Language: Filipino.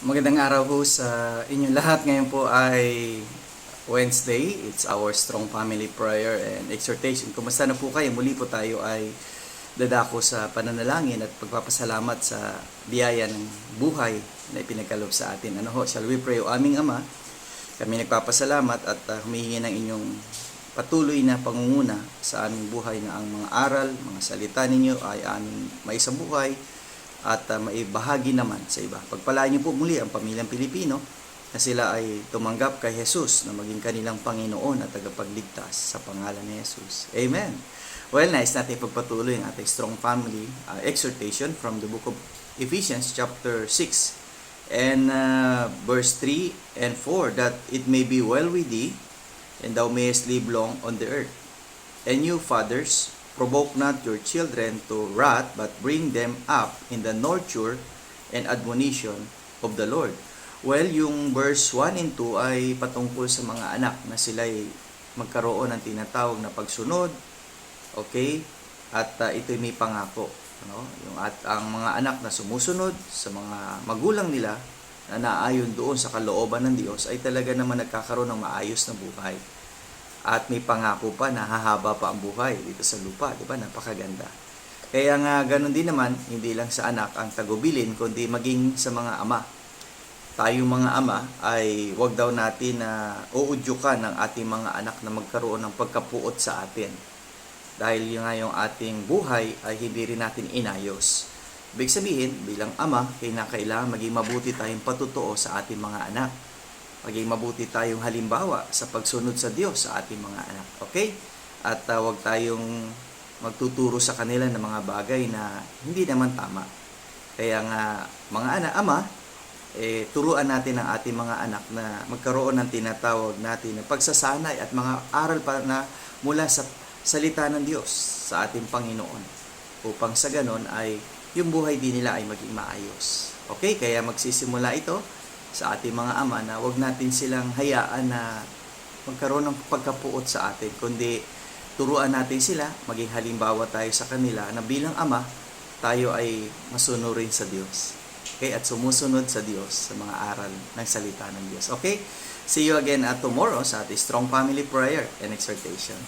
Magandang araw po sa inyong lahat. Ngayon po ay Wednesday. It's our Strong Family Prayer and Exhortation. Kumusta na po kayo? Muli po tayo ay dadako sa pananalangin at pagpapasalamat sa biyaya ng buhay na ipinagkaloob sa atin. Ano ho? Shall we pray? O aming Ama, kami nagpapasalamat at humihingi ng inyong patuloy na pangunguna sa aming buhay na ang mga aral, mga salita ninyo ay aming maisabuhay at maibahagi naman sa iba. Pagpalaan niyo po muli ang pamilyang Pilipino na sila ay tumanggap kay Jesus na maging kanilang Panginoon at tagapagligtas sa pangalan ni Jesus. Amen. Well, nais natin pagpatuloy ang ating Strong Family exhortation from the book of Ephesians chapter 6 and verse 3 and 4, that it may be well with thee and thou mayest live long on the earth. And you, fathers, provoke not your children to wrath, but bring them up in the nurture and admonition of the Lord. Well, yung verse 1 and 2 ay patungkol sa mga anak na sila'y magkaroon ng tinatawag na pagsunod, okay? At ito'y may pangako. Ano? Ang mga anak na sumusunod sa mga magulang nila na naayon doon sa kalooban ng Diyos ay talaga naman nagkakaroon ng maayos na buhay. At may pangako pa na hahaba pa ang buhay dito sa lupa, di ba? Napakaganda. Kaya nga ganun din naman, hindi lang sa anak ang tagubilin, kundi maging sa mga ama. Tayong mga ama ay wag daw natin na uudyukan ng ating mga anak na magkaroon ng pagkapuot sa atin. Dahil nga yung ating buhay ay hindi rin natin inayos. Ibig sabihin, bilang ama, kailangan maging mabuti tayong patutuo sa ating mga anak. Maging mabuti tayong halimbawa sa pagsunod sa Diyos sa ating mga anak. Okay? At huwag tayong magtuturo sa kanila ng mga bagay na hindi naman tama. Kaya nga, mga anak, ama, turuan natin ang ating mga anak na magkaroon ng tinatawag natin na pagsasanay at mga aral pa na mula sa salita ng Diyos sa ating Panginoon. Upang sa ganon ay yung buhay din nila ay maging maayos. Okay? Kaya magsisimula ito sa ating mga ama na wag natin silang hayaan na magkaroon ng pagkapuot sa atin, kundi turuan natin sila, maging halimbawa tayo sa kanila na bilang ama, tayo ay masunurin sa Diyos. Okay? At sumusunod sa Diyos sa mga aral ng salita ng Diyos. Okay? See you again tomorrow sa ating Strong Family Prayer and Exhortation.